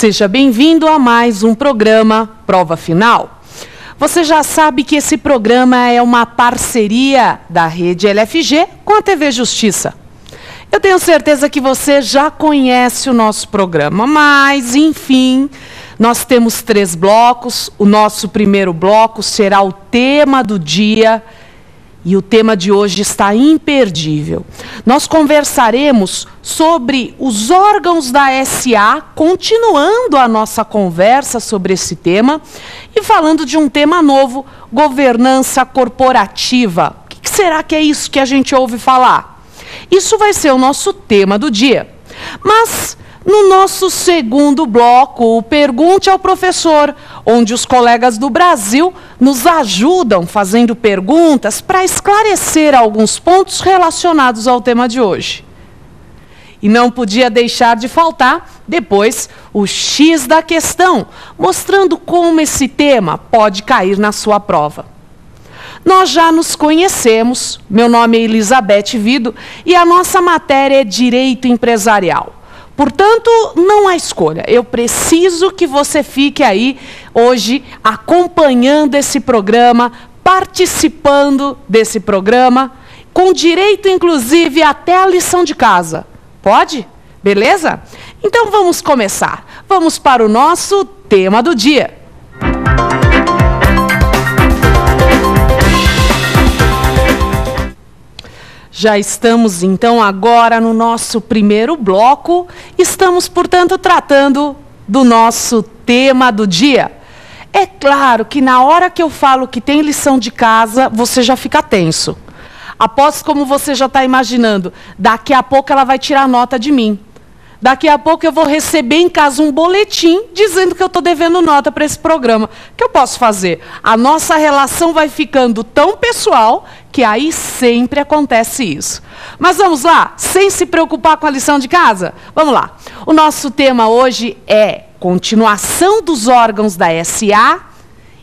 Seja bem-vindo a mais um programa Prova Final. Você já sabe que esse programa é uma parceria da Rede LFG com a TV Justiça. Eu tenho certeza que você já conhece o nosso programa, mas, enfim, nós temos 3 blocos. O nosso primeiro bloco será o tema do dia. E o tema de hoje está imperdível. Nós conversaremos sobre os órgãos da SA, continuando a nossa conversa sobre esse tema, e falando de um tema novo, governança corporativa. O que será que é isso que a gente ouve falar? Isso vai ser o nosso tema do dia. Mas, no nosso segundo bloco, o Pergunte ao Professor, onde os colegas do Brasil nos ajudam fazendo perguntas para esclarecer alguns pontos relacionados ao tema de hoje. E não podia deixar de faltar, depois, o X da questão, mostrando como esse tema pode cair na sua prova. Nós já nos conhecemos, meu nome é Elizabeth Vido e a nossa matéria é Direito Empresarial. Portanto, não há escolha. Eu preciso que você fique aí hoje acompanhando esse programa, participando desse programa, com direito, inclusive, até a lição de casa. Pode? Beleza? Então vamos começar. Vamos para o nosso tema do dia. Já estamos, então, agora no nosso primeiro bloco. Estamos, portanto, tratando do nosso tema do dia. É claro que na hora que eu falo que tem lição de casa, você já fica tenso. Aposto, como você já está imaginando, daqui a pouco ela vai tirar nota de mim. Daqui a pouco eu vou receber em casa um boletim dizendo que eu estou devendo nota para esse programa. O que eu posso fazer? A nossa relação vai ficando tão pessoal que aí sempre acontece isso. Mas vamos lá, sem se preocupar com a lição de casa? Vamos lá. O nosso tema hoje é continuação dos órgãos da SA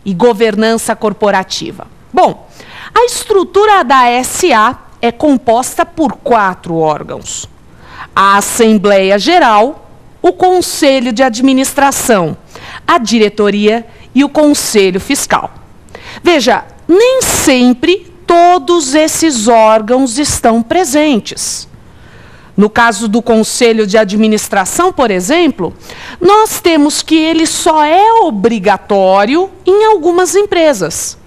e governança corporativa. Bom, a estrutura da SA é composta por 4 órgãos. A Assembleia Geral, o Conselho de Administração, a Diretoria e o Conselho Fiscal. Veja, nem sempre todos esses órgãos estão presentes. No caso do Conselho de Administração, por exemplo, nós temos que ele só é obrigatório em algumas empresas.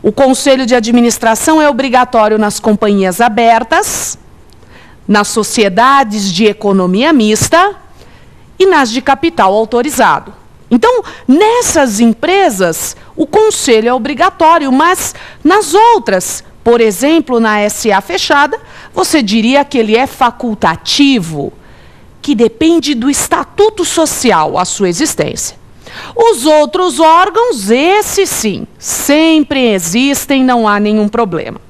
O Conselho de Administração é obrigatório nas companhias abertas, nas sociedades de economia mista e nas de capital autorizado. Então, nessas empresas, o conselho é obrigatório, mas nas outras, por exemplo, na SA fechada, você diria que ele é facultativo, que depende do estatuto social a sua existência. Os outros órgãos, esses sim, sempre existem, não há nenhum problema.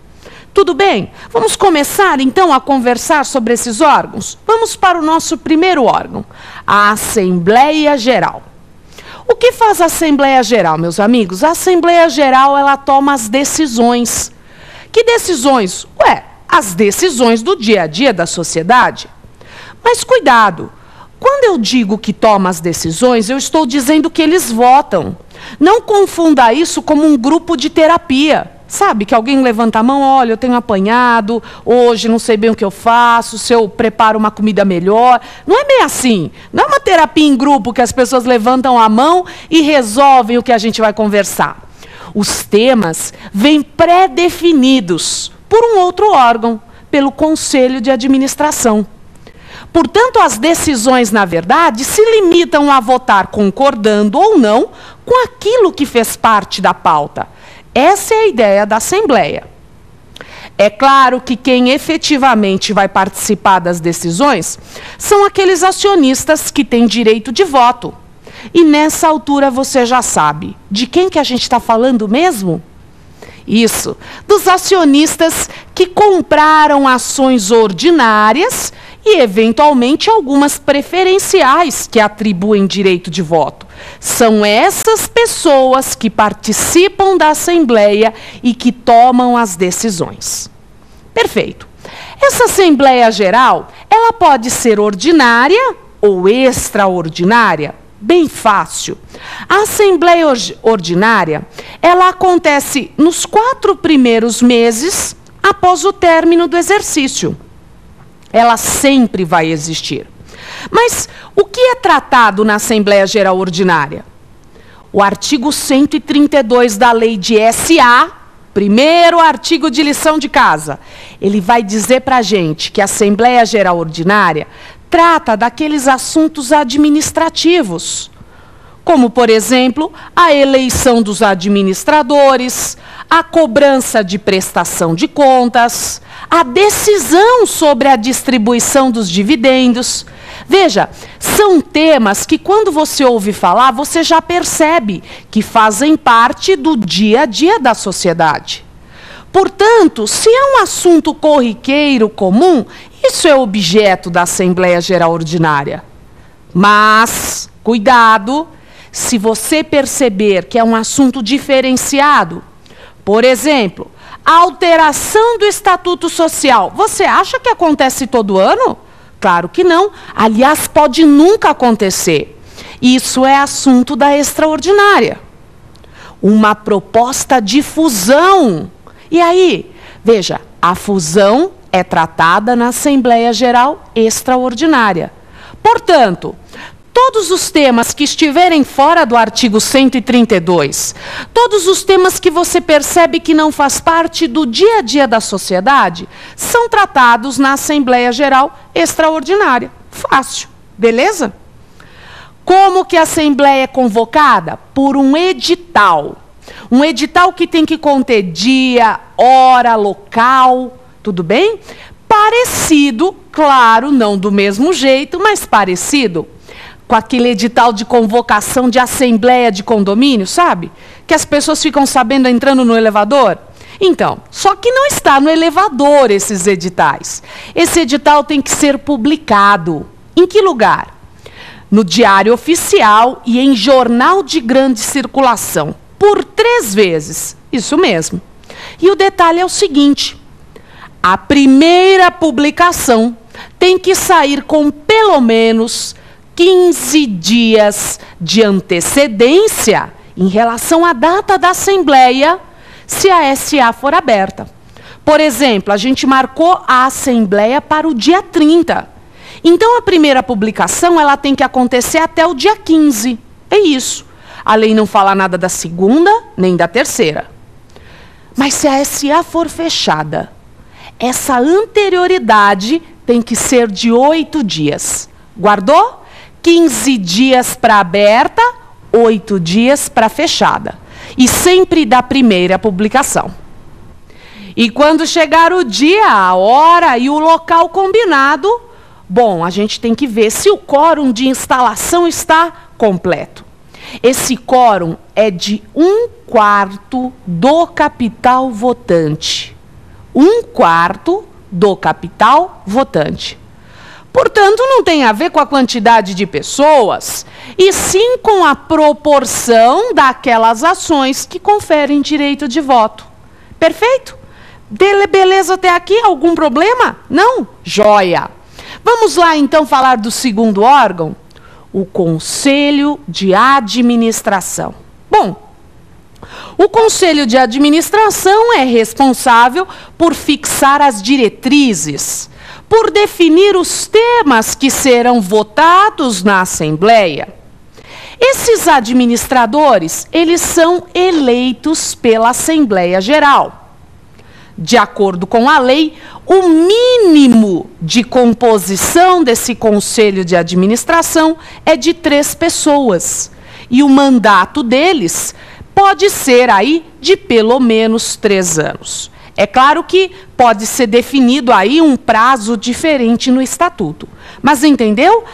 Tudo bem? Vamos começar, então, a conversar sobre esses órgãos? Vamos para o nosso primeiro órgão, a Assembleia Geral. O que faz a Assembleia Geral, meus amigos? A Assembleia Geral, ela toma as decisões. Que decisões? Ué, as decisões do dia a dia da sociedade. Mas cuidado, quando eu digo que toma as decisões, eu estou dizendo que eles votam. Não confunda isso como um grupo de terapia. Sabe, que alguém levanta a mão, olha, eu tenho apanhado, hoje não sei bem o que eu faço, se eu preparo uma comida melhor. Não é bem assim. Não é uma terapia em grupo que as pessoas levantam a mão e resolvem o que a gente vai conversar. Os temas vêm pré-definidos por um outro órgão, pelo Conselho de Administração. Portanto, as decisões, na verdade, se limitam a votar concordando ou não com aquilo que fez parte da pauta. Essa é a ideia da Assembleia. É claro que quem efetivamente vai participar das decisões são aqueles acionistas que têm direito de voto. E nessa altura você já sabe de quem que a gente está falando mesmo? Isso, dos acionistas que compraram ações ordinárias e, eventualmente, algumas preferenciais que atribuem direito de voto. São essas pessoas que participam da Assembleia e que tomam as decisões. Perfeito. Essa Assembleia Geral, ela pode ser ordinária ou extraordinária. Bem fácil. A Assembleia Ordinária, ela acontece nos 4 primeiros meses após o término do exercício. Ela sempre vai existir. Mas o que é tratado na Assembleia Geral Ordinária? O artigo 132 da Lei de SA, primeiro artigo de lição de casa, ele vai dizer para a gente que a Assembleia Geral Ordinária trata daqueles assuntos administrativos, como, por exemplo, a eleição dos administradores, a cobrança de prestação de contas, a decisão sobre a distribuição dos dividendos. Veja, são temas que, quando você ouve falar, você já percebe que fazem parte do dia a dia da sociedade. Portanto, se é um assunto corriqueiro, comum, isso é objeto da Assembleia Geral Ordinária. Mas, cuidado, se você perceber que é um assunto diferenciado, por exemplo, a alteração do Estatuto Social, você acha que acontece todo ano? Claro que não. Aliás, pode nunca acontecer. Isso é assunto da extraordinária. Uma proposta de fusão. E aí, veja, a fusão é tratada na Assembleia Geral Extraordinária. Portanto, todos os temas que estiverem fora do artigo 132, todos os temas que você percebe que não faz parte do dia a dia da sociedade, são tratados na Assembleia Geral Extraordinária. Fácil, beleza? Como que a Assembleia é convocada? Por um edital. Um edital que tem que conter dia, hora, local, tudo bem? Parecido, claro, não do mesmo jeito, mas parecido com aquele edital de convocação de assembleia de condomínio, sabe? Que as pessoas ficam sabendo entrando no elevador. Então, só que não está no elevador esses editais. Esse edital tem que ser publicado. Em que lugar? No Diário Oficial e em jornal de grande circulação. Por 3 vezes. Isso mesmo. E o detalhe é o seguinte: a primeira publicação tem que sair com pelo menos 15 dias de antecedência em relação à data da Assembleia, se a SA for aberta. Por exemplo, a gente marcou a Assembleia para o dia 30. Então, a primeira publicação ela tem que acontecer até o dia 15. É isso. A lei não fala nada da segunda, nem da terceira. Mas se a SA for fechada, essa anterioridade tem que ser de 8 dias. Guardou? 15 dias para aberta, 8 dias para fechada. E sempre da primeira publicação. E quando chegar o dia, a hora e o local combinado, bom, a gente tem que ver se o quórum de instalação está completo. Esse quórum é de 1/4 do capital votante. 1/4 do capital votante. Portanto, não tem a ver com a quantidade de pessoas, e sim com a proporção daquelas ações que conferem direito de voto. Perfeito? Beleza até aqui? Algum problema? Não? Joia! Vamos lá, então, falar do segundo órgão? O Conselho de Administração. Bom, o Conselho de Administração é responsável por fixar as diretrizes, por definir os temas que serão votados na Assembleia. Esses administradores, eles são eleitos pela Assembleia Geral. De acordo com a lei, o mínimo de composição desse Conselho de Administração é de 3 pessoas. E o mandato deles pode ser aí de pelo menos 3 anos. É claro que pode ser definido aí um prazo diferente no Estatuto. Mas entendeu?